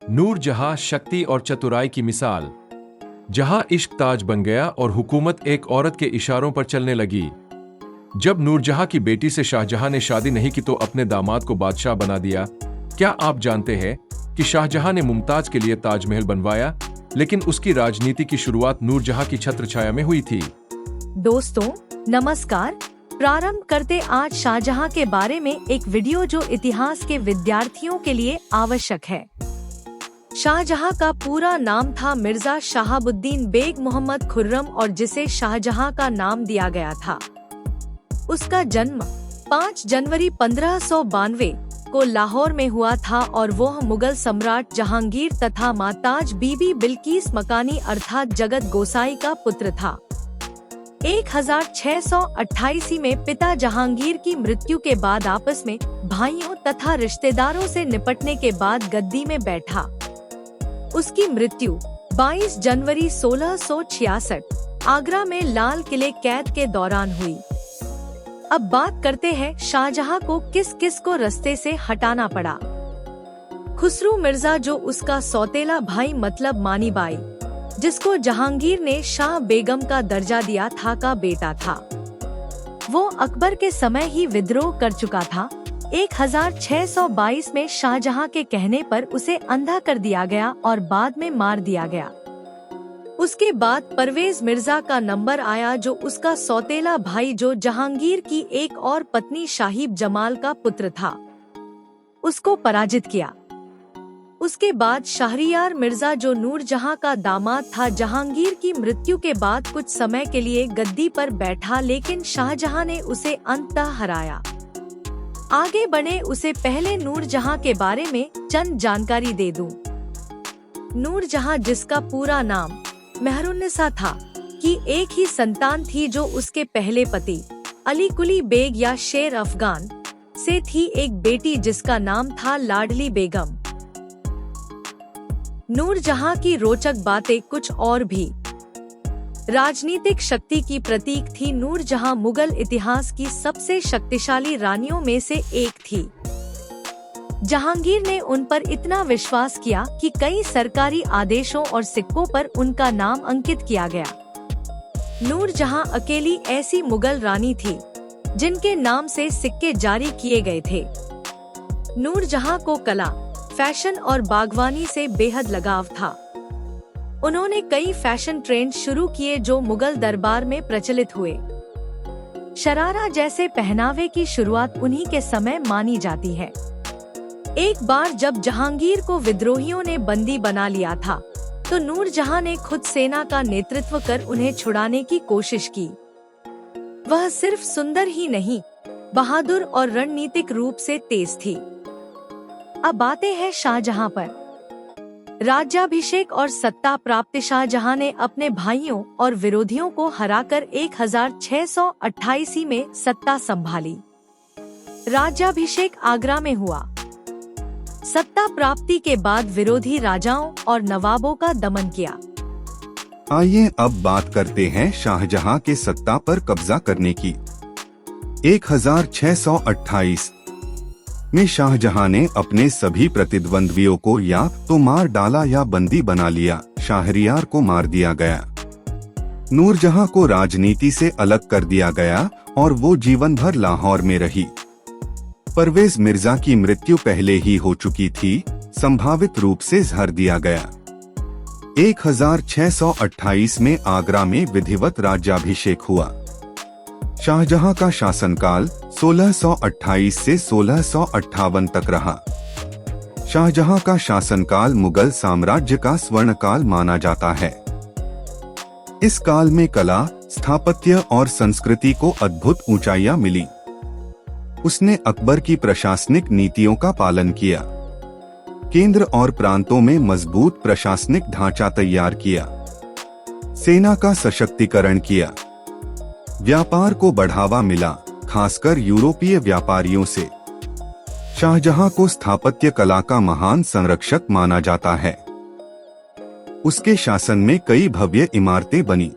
नूरजहां शक्ति और चतुराई की मिसाल। जहां इश्क ताज बन गया और हुकूमत एक औरत के इशारों पर चलने लगी। जब नूरजहां की बेटी से शाहजहां ने शादी नहीं की तो अपने दामाद को बादशाह बना दिया। क्या आप जानते हैं कि शाहजहां ने मुमताज के लिए ताजमहल बनवाया, लेकिन उसकी राजनीति की शुरुआत नूरजहां की छत्रछाया में हुई थी। दोस्तों नमस्कार, प्रारंभ करते आज शाहजहां के बारे में एक वीडियो जो इतिहास के विद्यार्थियों के लिए आवश्यक है। शाहजहां का पूरा नाम था मिर्जा शहाबुद्दीन बेग मोहम्मद खुर्रम और जिसे शाहजहां का नाम दिया गया था। उसका जन्म 5 जनवरी 1592 को लाहौर में हुआ था और वह मुगल सम्राट जहांगीर तथा माताज बीबी बिल्किस मकानी अर्थात जगत गोसाई का पुत्र था। 1688 में पिता जहांगीर की मृत्यु के बाद आपस में भाइयों तथा रिश्तेदारों से निपटने के बाद गद्दी में बैठा। उसकी मृत्यु 22 जनवरी 1666 आगरा में लाल किले कैद के दौरान हुई। अब बात करते हैं शाहजहां को किस किस को रास्ते से हटाना पड़ा। खुसरू मिर्जा जो उसका सौतेला भाई मतलब मानी बाई, जिसको जहांगीर ने शाह बेगम का दर्जा दिया था, का बेटा था। वो अकबर के समय ही विद्रोह कर चुका था। 1622 में शाहजहां के कहने पर उसे अंधा कर दिया गया और बाद में मार दिया गया। उसके बाद परवेज मिर्जा का नंबर आया जो उसका सौतेला भाई जो जहांगीर की एक और पत्नी शाहिब जमाल का पुत्र था, उसको पराजित किया। उसके बाद शहरियार मिर्जा जो नूरजहां का दामाद था जहांगीर की मृत्यु के बाद कुछ समय के लिए गद्दी पर बैठा, लेकिन शाहजहां ने उसे अंततः हराया। आगे बढ़े उसे पहले नूरजहां के बारे में चंद जानकारी दे दूं। नूरजहां जिसका पूरा नाम मेहरुन्निसा था की एक ही संतान थी जो उसके पहले पति अली कुली बेग या शेर अफगान से थी एक बेटी जिसका नाम था लाडली बेगम। नूरजहां की रोचक बातें कुछ और भी। राजनीतिक शक्ति की प्रतीक थी। नूरजहां मुगल इतिहास की सबसे शक्तिशाली रानियों में से एक थी। जहांगीर ने उन पर इतना विश्वास किया कि कई सरकारी आदेशों और सिक्कों पर उनका नाम अंकित किया गया। नूरजहां अकेली ऐसी मुगल रानी थी जिनके नाम से सिक्के जारी किए गए थे। नूरजहां को कला, फैशन और बागवानी से बेहद लगाव था। उन्होंने कई फैशन ट्रेंड शुरू किए जो मुगल दरबार में प्रचलित हुए। शरारा जैसे पहनावे की शुरुआत उन्हीं के समय मानी जाती है। एक बार जब जहांगीर को विद्रोहियों ने बंदी बना लिया था तो नूरजहां ने खुद सेना का नेतृत्व कर उन्हें छुड़ाने की कोशिश की। वह सिर्फ सुंदर ही नहीं, बहादुर और रणनीतिक रूप से तेज थी। अब आते हैं शाहजहां पर। राज्याभिषेक और सत्ता प्राप्ति। शाहजहां ने अपने भाइयों और विरोधियों को हराकर 1688 में सत्ता संभाली। राज्याभिषेक आगरा में हुआ। सत्ता प्राप्ति के बाद विरोधी राजाओं और नवाबों का दमन किया। आइए अब बात करते हैं शाहजहां के सत्ता पर कब्जा करने की। 1628 में शाहजहां ने अपने सभी प्रतिद्वंद्वियों को या तो मार डाला या बंदी बना लिया। शाहरियार को मार दिया गया। नूरजहां को राजनीति से अलग कर दिया गया और वो जीवन भर लाहौर में रही। परवेज मिर्जा की मृत्यु पहले ही हो चुकी थी, संभावित रूप से जहर दिया गया। 1628 में आगरा में विधिवत राज्याभिषेक हुआ। शाहजहां का शासनकाल 1628 से 1658 तक रहा। शाहजहां का शासनकाल मुगल साम्राज्य का स्वर्णकाल माना जाता है। इस काल में कला, स्थापत्य और संस्कृति को अद्भुत ऊंचाइयां मिली। उसने अकबर की प्रशासनिक नीतियों का पालन किया। केंद्र और प्रांतों में मजबूत प्रशासनिक ढांचा तैयार किया। सेना का सशक्तिकरण किया। व्यापार को बढ़ावा मिला, खासकर यूरोपीय व्यापारियों से। शाहजहां को स्थापत्य कला का महान संरक्षक माना जाता है। उसके शासन में कई भव्य इमारतें बनी।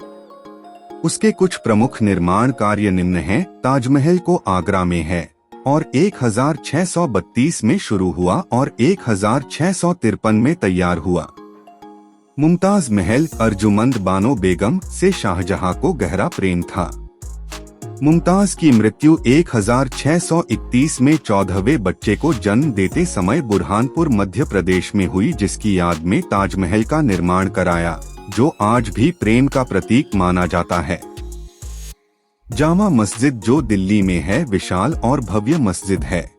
उसके कुछ प्रमुख निर्माण कार्य निम्न हैं। ताजमहल को आगरा में है। और 1632 में शुरू हुआ और 1653 में तैयार हुआ। मुमताज महल अर्जुमंद बानो बेगम से शाहजहां को गहरा प्रेम था। मुमताज की मृत्यु 1631 में 14वें बच्चे को जन्म देते समय बुरहानपुर मध्य प्रदेश में हुई, जिसकी याद में ताजमहल का निर्माण कराया, जो आज भी प्रेम का प्रतीक माना जाता है। जामा मस्जिद जो दिल्ली में है, विशाल और भव्य मस्जिद है।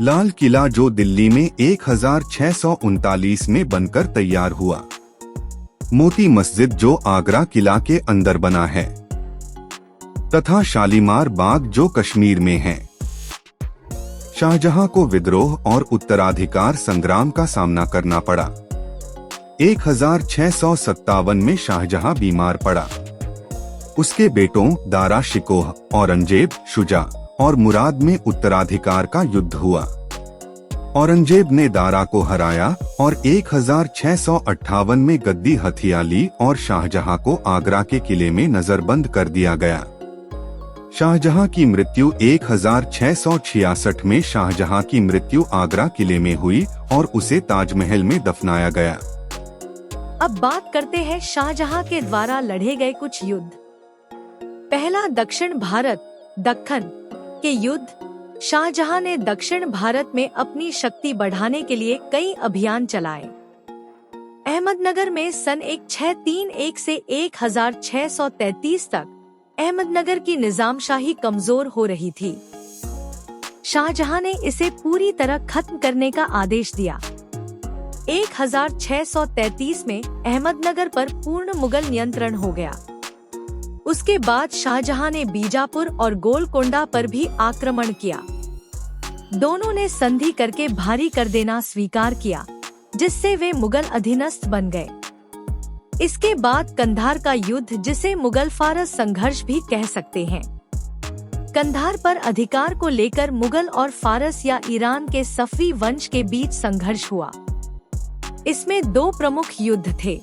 लाल किला जो दिल्ली में 1639 में बनकर तैयार हुआ। मोती मस्जिद जो आगरा किला के अंदर बना है, तथा शालीमार बाग जो कश्मीर में है। शाहजहां को विद्रोह और उत्तराधिकार संग्राम का सामना करना पड़ा। 1657 में शाहजहां बीमार पड़ा। उसके बेटों दारा शिकोह, औरंगजेब, शुजा और मुराद में उत्तराधिकार का युद्ध हुआ। औरंगजेब ने दारा को हराया और 1658 में गद्दी हथिया ली और शाहजहां को आगरा के किले में नजरबंद कर दिया गया। शाहजहां की मृत्यु 1666 में शाहजहां की मृत्यु आगरा किले में हुई और उसे ताजमहल में दफनाया गया। अब बात करते हैं शाहजहां के द्वारा लड़े गए कुछ युद्ध। पहला दक्षिण भारत दक्कन के युद्ध। शाहजहां ने दक्षिण भारत में अपनी शक्ति बढ़ाने के लिए कई अभियान चलाए। अहमदनगर में सन 1631 से 1633 तक अहमदनगर की निजामशाही कमजोर हो रही थी। शाहजहां ने इसे पूरी तरह खत्म करने का आदेश दिया। 1633 में अहमदनगर पर पूर्ण मुगल नियंत्रण हो गया। उसके बाद शाहजहां ने बीजापुर और गोलकोंडा पर भी आक्रमण किया। दोनों ने संधि करके भारी कर देना स्वीकार किया, जिससे वे मुगल अधीनस्थ बन गए। इसके बाद कंधार का युद्ध, जिसे मुगल फारस संघर्ष भी कह सकते हैं। कंधार पर अधिकार को लेकर मुगल और फारस या ईरान के सफवी वंश के बीच संघर्ष हुआ। इसमें दो प्रमुख युद्ध थे।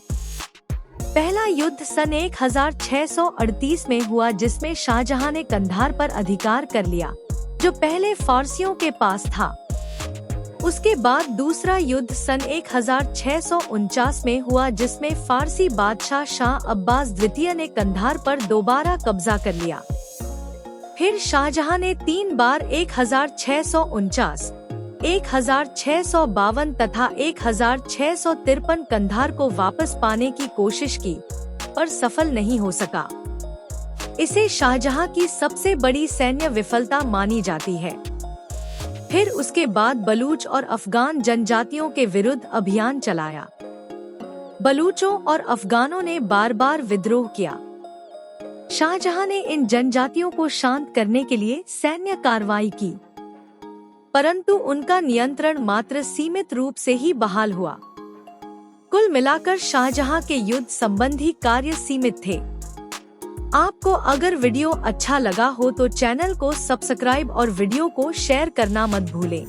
पहला युद्ध सन 1638 में हुआ, जिसमें शाहजहां ने कंधार पर अधिकार कर लिया, जो पहले फारसियों के पास था। उसके बाद दूसरा युद्ध सन 1649 में हुआ, जिसमें फारसी बादशाह शाह अब्बास द्वितीय ने कंधार पर दोबारा कब्जा कर लिया। फिर शाहजहां ने 3 बार 1649, 1652 तथा 1653 कंधार को वापस पाने की कोशिश की, पर सफल नहीं हो सका। इसे शाहजहां की सबसे बड़ी सैन्य विफलता मानी जाती है। फिर उसके बाद बलूच और अफगान जनजातियों के विरुद्ध अभियान चलाया। बलूचों और अफगानों ने बार बार विद्रोह किया। शाहजहां ने इन जनजातियों को शांत करने के लिए सैन्य कार्रवाई की, परंतु उनका नियंत्रण मात्र सीमित रूप से ही बहाल हुआ। कुल मिलाकर शाहजहां के युद्ध संबंधी कार्य सीमित थे। आपको अगर वीडियो अच्छा लगा हो तो चैनल को सब्सक्राइब और वीडियो को शेयर करना मत भूलें।